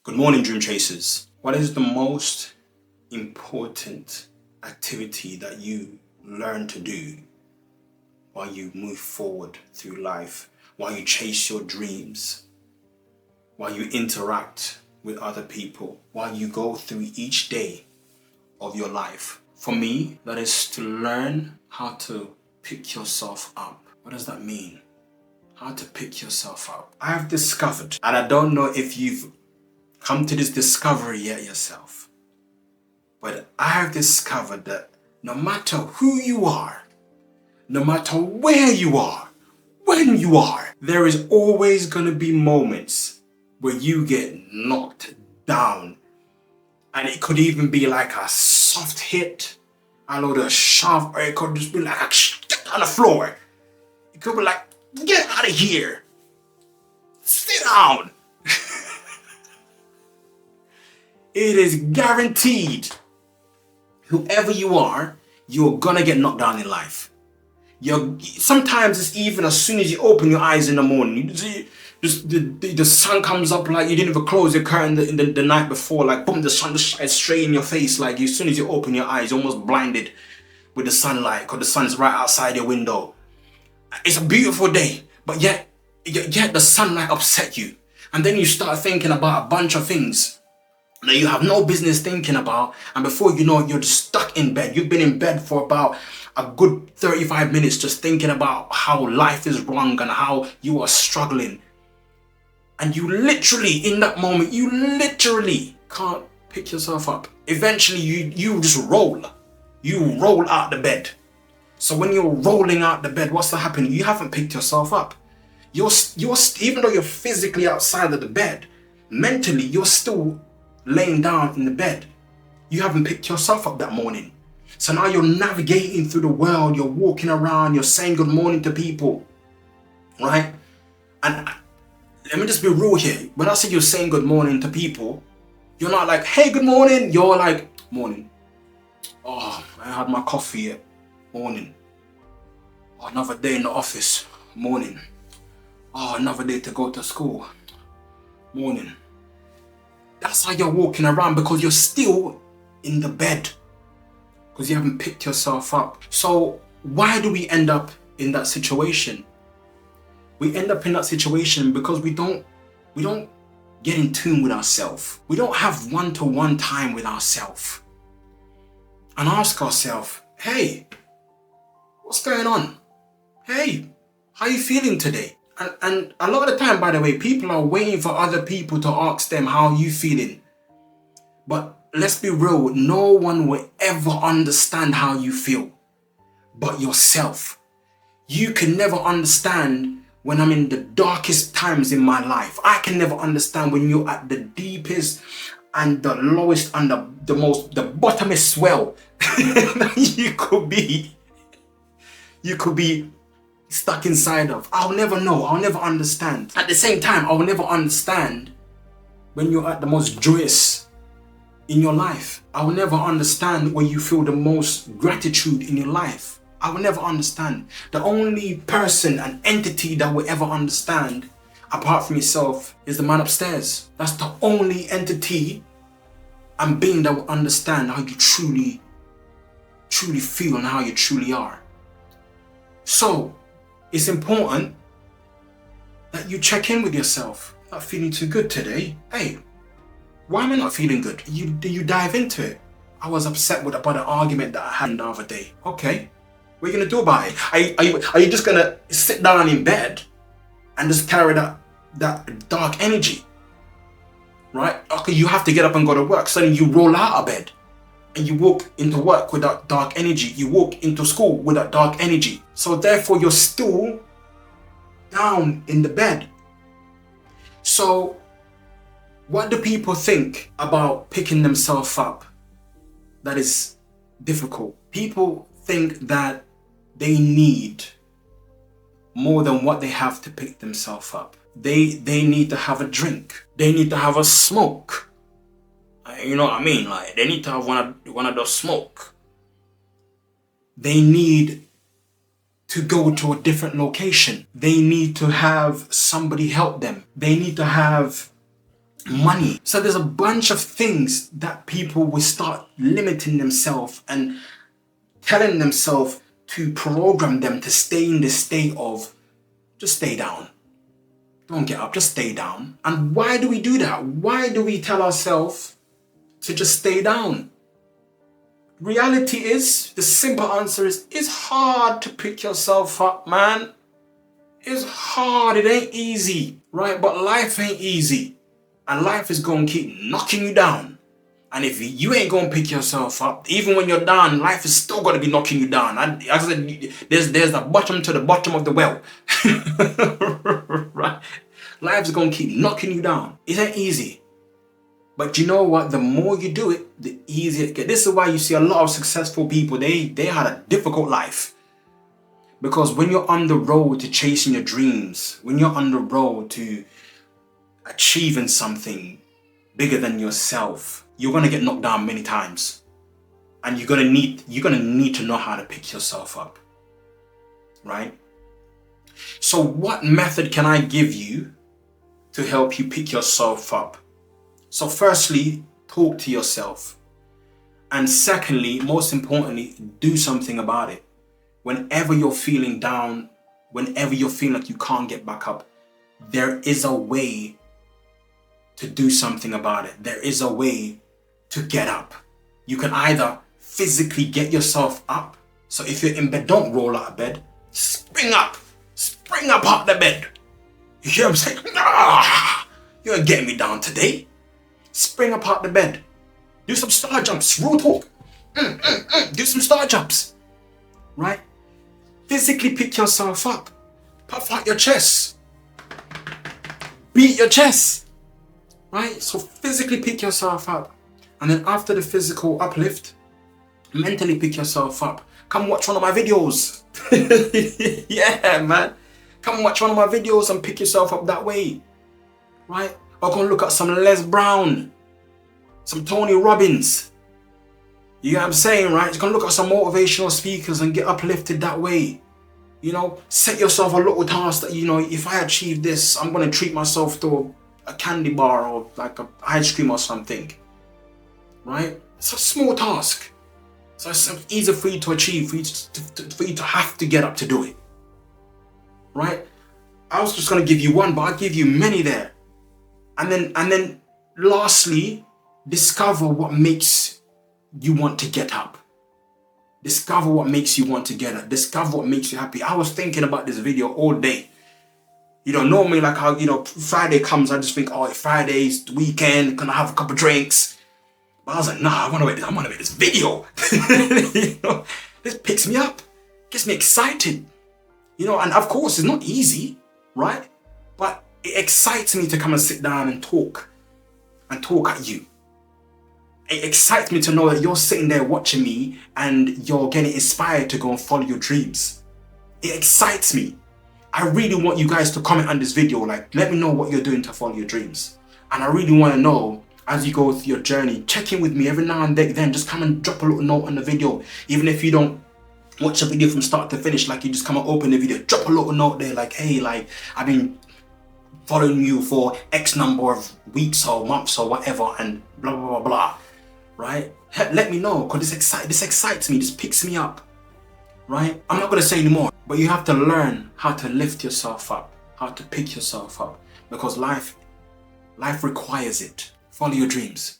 Good morning, Dream Chasers. What is the most important activity that you learn to do while you move forward through life, while you chase your dreams, while you interact with other people, while you go through each day of your life? For me, that is to learn how to pick yourself up. What does that mean? How to pick yourself up. I have discovered, and I don't know if you've come to this discovery yet yourself, but I have discovered that no matter who you are, no matter where you are, when you are, there is always going to be moments where you get knocked down. And it could even be like a soft hit, a load of shove, or it could just be like get on the floor. It could be like, get out of here. Sit down. It is guaranteed, whoever you are, you're gonna get knocked down in life. Sometimes it's even as soon as you open your eyes in the morning, the sun comes up like you didn't even close your curtain the night before, like boom, the sun just shines straight in your face. Like as soon as you open your eyes, you're almost blinded with the sunlight because the sun's right outside your window. It's a beautiful day, but yet the sunlight upset you. And then you start thinking about a bunch of things that you have no business thinking about, and before you know it, you're just stuck in bed. You've been in bed for about a good 35 minutes just thinking about how life is wrong and how you are struggling. And you literally, in that moment, you literally can't pick yourself up. Eventually, you just roll. You roll out the bed. So when you're rolling out the bed, what's happening? You haven't picked yourself up. You're even though you're physically outside of the bed, mentally, you're still laying down in the bed. You haven't picked yourself up that morning. So now you're navigating through the world, you're walking around, you're saying good morning to people, right? And let me just be real here. When I say you're saying good morning to people, you're not like, hey, good morning. You're like, morning. Oh, I had my coffee yet. Morning. Oh, another day in the office. Morning. Oh, another day to go to school. Morning. That's how you're walking around because you're still in the bed because you haven't picked yourself up. So why do we end up in that situation? We end up in that situation because we don't get in tune with ourselves. We don't have one-to-one time with ourselves and ask ourselves, hey, what's going on? Hey, how are you feeling today? And a lot of the time, by the way, people are waiting for other people to ask them how you feeling. But let's be real, no one will ever understand how you feel but yourself. You can never understand when I'm in the darkest times in my life. I can never understand when you're at the deepest and the lowest and the bottomest well you could be. You could be stuck inside of. I'll never know. I'll never understand. At the same time, I'll never understand when you're at the most joyous in your life. I will never understand when you feel the most gratitude in your life. I will never understand. The only person and entity that will ever understand, apart from yourself, is the man upstairs. That's the only entity and being that will understand how you truly feel and how you truly are. So, it's important that you check in with yourself. Not feeling too good today. Hey, why am I not feeling good? Do you dive into it? I was upset about an argument that I had the other day. Okay, what are you gonna do about it? Are you just gonna sit down in bed and just carry that dark energy? Right? Okay, you have to get up and go to work. Suddenly you roll out of bed and you walk into work with that dark energy. You walk into school with that dark energy. So therefore you're still down in the bed. So what do people think about picking themselves up that is difficult? People think that they need more than what they have to pick themselves up. They need to have a drink. They need to have a smoke. You know what I mean? Like they need to have one of those smoke. They need to go to a different location. They need to have somebody help them. They need to have money. So there's a bunch of things that people will start limiting themselves and telling themselves to program them to stay in this state of just stay down. Don't get up, just stay down. And why do we do that? Why do we tell ourselves to just stay down? Reality is, the simple answer is, it's hard to pick yourself up, man. It's hard, it ain't easy, right? But life ain't easy. And life is going to keep knocking you down. And if you ain't going to pick yourself up, even when you're down, life is still going to be knocking you down. And as I said, there's the bottom to the bottom of the well. Right? Life is going to keep knocking you down. It ain't easy. But you know what? The more you do it, the easier it gets. This is why you see a lot of successful people, they had a difficult life. Because when you're on the road to chasing your dreams, when you're on the road to achieving something bigger than yourself, you're going to get knocked down many times. And you're going to need to know how to pick yourself up. Right? So what method can I give you to help you pick yourself up? So firstly, talk to yourself. And secondly, most importantly, do something about it. Whenever you're feeling down, whenever you're feeling like you can't get back up, there is a way to do something about it. There is a way to get up. You can either physically get yourself up. So if you're in bed, don't roll out of bed. Spring up. Spring up out the bed. You hear what I'm saying? You ain't getting me down today. Spring up out the bed. Do some star jumps. Real talk. Do some star jumps. Right? Physically pick yourself up. Puff out your chest. Beat your chest. Right? So physically pick yourself up. And then after the physical uplift, mentally pick yourself up. Come watch one of my videos. Yeah, man. Come watch one of my videos and pick yourself up that way. Right? Or go and look at some Les Brown. Some Tony Robbins. You know what I'm saying, right? You can look at some motivational speakers and get uplifted that way. You know, set yourself a little task that, you know, if I achieve this, I'm going to treat myself to a candy bar or like a ice cream or something. Right? It's a small task. So it's easier for you to achieve, for you to have to get up to do it. Right? I was just going to give you one, but I'll give you many there. And then lastly, discover what makes you want to get up. Discover what makes you want to get up. Discover what makes you happy. I was thinking about this video all day. You know, normally like how, you know, Friday comes, I just think, oh, Friday's the weekend, gonna have a couple drinks. But I was like, nah, I wanna make this video. You know, this picks me up, gets me excited. You know, and of course it's not easy, right? But it excites me to come and sit down and talk at you. It excites me to know that you're sitting there watching me and you're getting inspired to go and follow your dreams. It excites me. I really want you guys to comment on this video, like, let me know what you're doing to follow your dreams. And I really want to know, as you go through your journey, check in with me every now and then, just come and drop a little note on the video. Even if you don't watch the video from start to finish, like you just come and open the video, drop a little note there, like, hey, like, I've been following you for X number of weeks or months or whatever, and blah, blah, blah, blah, right? Let me know, because this excites me, this picks me up, right? I'm not going to say anymore, but you have to learn how to lift yourself up, how to pick yourself up, because life requires it. Follow your dreams.